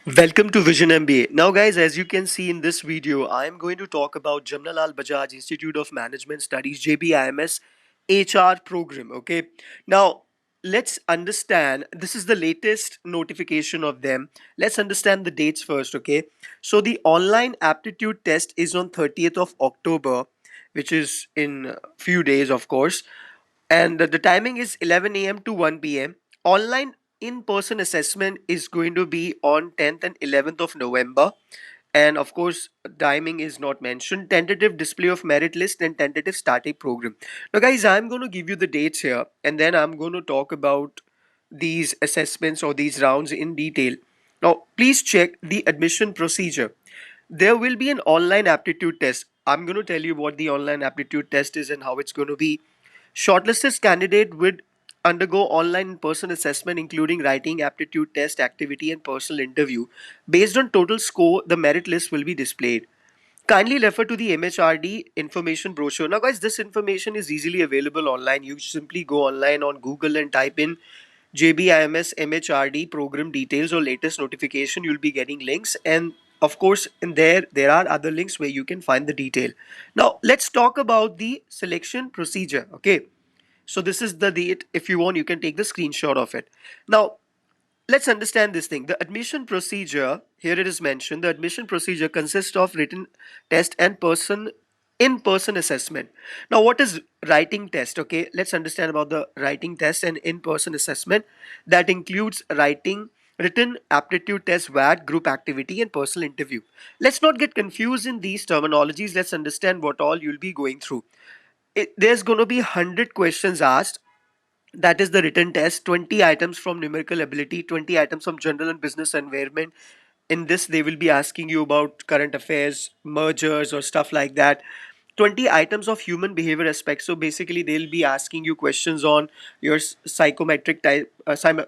Welcome to Vision MBA. Now, guys, as you can see in this video, I am going to talk about Jamnalal Bajaj Institute of Management Studies JBIMS HR program. Okay, now let's understand this is the latest notification of them. Let's understand the dates first. Okay, so the online aptitude test is on 30th of October, which is in a few days, of course, and the timing is 11 a.m. to 1 p.m. Online in-person assessment is going to be on 10th and 11th of November, and of course timing is not mentioned. Tentative display of merit list and tentative starting program. Now guys, I'm going to give you the dates here, and then I'm going to talk about these assessments or these rounds in detail. Now please check the admission procedure. There will be an online aptitude test. I'm going to tell you what the online aptitude test is and how it's going to be. Shortlisted candidate would undergo online in-person assessment including writing, aptitude test, activity and personal interview. Based on total score, the merit list will be displayed. Kindly refer to the MHRD information brochure. Now guys, this information is easily available online. You simply go online on Google and type in JBIMS MHRD program details or latest notification. You'll be getting links, and of course in there are other links where you can find the detail. Now let's talk about the selection procedure. Okay, so this is the date. If you want, you can take the screenshot of it. Now let's understand this thing. The admission procedure, here it is mentioned, the admission procedure consists of written test and in-person assessment. Now what is writing test? Okay, let's understand about the writing test and in-person assessment. That includes written aptitude test, VAT, group activity and personal interview. Let's not get confused in these terminologies. Let's understand what all you'll be going through. There's going to be 100 questions asked. That is the written test. 20 items from numerical ability, 20 items from general and business environment. In this they will be asking you about current affairs, mergers or stuff like that. 20 items of human behavior aspects. So basically they'll be asking you questions on your psychometric type,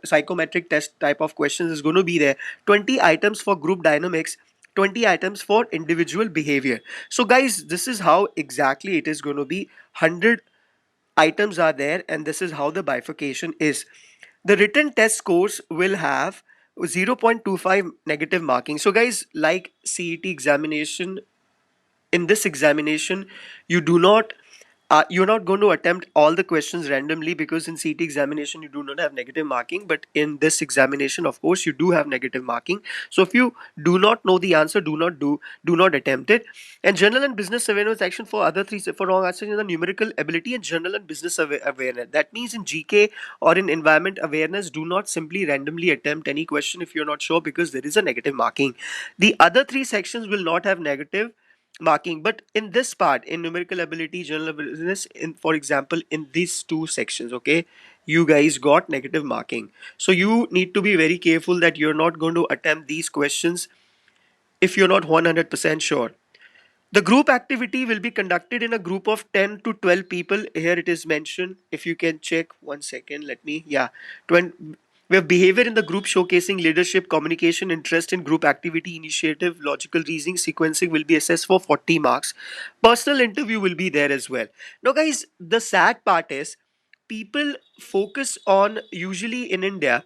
psychometric test type of questions is going to be there. 20 items for group dynamics, 20 items for individual behavior. So guys, this is how exactly it is going to be. 100 items are there, and this is how the bifurcation is. The written test scores will have 0.25 negative marking. So guys, like CET examination, in this examination you do not you're not going to attempt all the questions randomly, because in CT examination you do not have negative marking, but in this examination of course you do have negative marking. So if you do not know the answer, do not attempt it. And general and business awareness action for other three, for wrong answers in the numerical ability and general and business awareness. That means in GK or in environment awareness, do not simply randomly attempt any question if you're not sure, because there is a negative marking. The other three sections will not have negative marking, but in this part, in numerical ability, general business, in for example in these two sections, okay, you guys got negative marking. So you need to be very careful that you're not going to attempt these questions if you're not 100% sure. The group activity will be conducted in a group of 10 to 12 people. Here it is mentioned. If you can check 1 second, let me, yeah, 20, we have behavior in the group showcasing leadership, communication, interest in group activity, initiative, logical reasoning, sequencing will be assessed for 40 marks. Personal interview will be there as well. Now, guys, the sad part is people focus on, usually in India,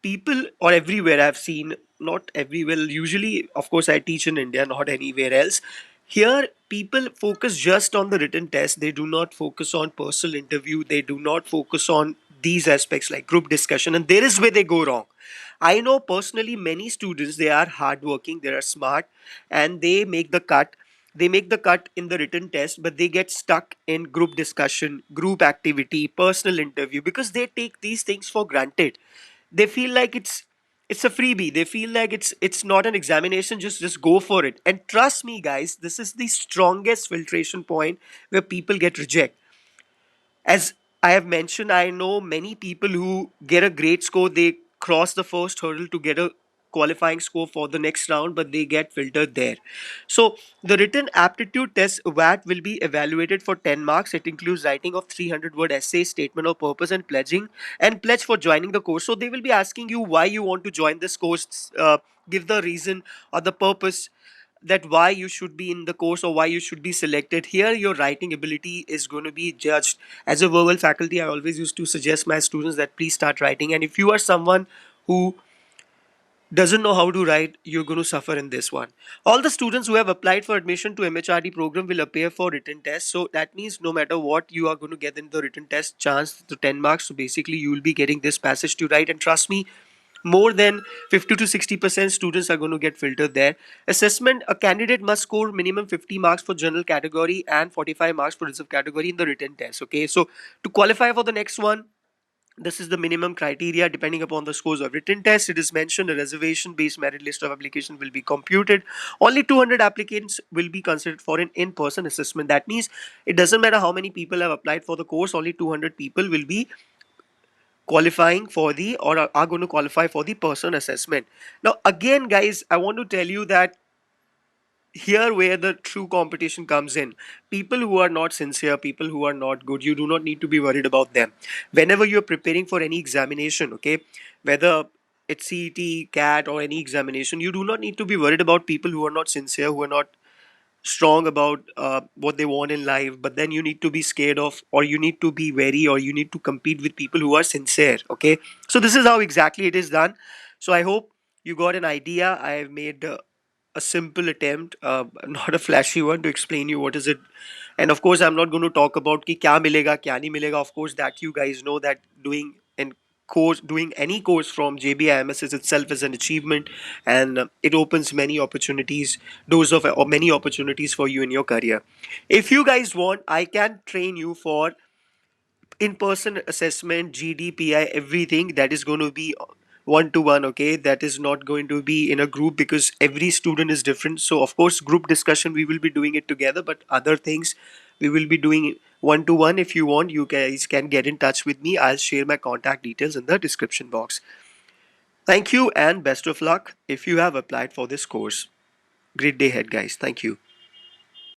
people or everywhere I've seen, not everywhere, usually, of course, I teach in India, not anywhere else. Here, people focus just on the written test. They do not focus on personal interview. They do not focus on these aspects like group discussion. And there is where they go wrong. I know personally many students, they are hardworking, they are smart, and they make the cut. They make the cut in the written test, but they get stuck in group discussion, group activity, personal interview, because they take these things for granted. They feel like it's a freebie. They feel like it's not an examination. Just go for it. And trust me, guys, this is the strongest filtration point where people get reject. As I have mentioned, I know many people who get a great score. They cross the first hurdle to get a qualifying score for the next round, but they get filtered there. So the written aptitude test VAT will be evaluated for 10 marks. It includes writing of 300-word essay, statement of purpose, and pledge for joining the course. So they will be asking you why you want to join this course. Give the reason or the purpose, that why you should be in the course or why you should be selected. Here your writing ability is going to be judged. As a verbal faculty, I always used to suggest my students that please start writing. And if you are someone who doesn't know how to write, you're going to suffer in this one. All the students who have applied for admission to MHRD program will appear for written test. So that means no matter what, you are going to get in the written test chance to 10 marks. So basically, you will be getting this passage to write. And trust me, more than 50 to 60% students are going to get filtered there. Assessment: a candidate must score minimum 50 marks for general category and 45 marks for reserve category in the written test. Okay, so to qualify for the next one, this is the minimum criteria. Depending upon the scores of written test, it is mentioned a reservation based merit list of application will be computed. Only 200 applicants will be considered for an in-person assessment. That means it doesn't matter how many people have applied for the course, only 200 people will be qualifying for the, or are going to qualify for the person assessment. Now again guys, I want to tell you that here where the true competition comes in. People who are not sincere, people who are not good, you do not need to be worried about them whenever you're preparing for any examination. Okay, whether it's CET, CAT, or any examination, you do not need to be worried about people who are not sincere, who are not strong about what they want in life. But then you need to be scared of, or you need to be wary, or you need to compete with people who are sincere. Okay, so this is how exactly it is done. So I hope you got an idea. I have made a simple attempt, not a flashy one, to explain you what is it. And of course, I'm not going to talk about ki kya milega, kya nahi milega. Of course, that you guys know that doing any course from JBIMS is itself is an achievement, and it opens many opportunities, doors of or many opportunities for you in your career. If you guys want, I can train you for in-person assessment, GDPI, everything. That is going to be one to one. Okay, that is not going to be in a group because every student is different. So of course, group discussion we will be doing it together, but other things we will be doing one to one. If you want, you guys can get in touch with me. I'll share my contact details in the description box. Thank you and best of luck if you have applied for this course. Great day ahead, guys. Thank you.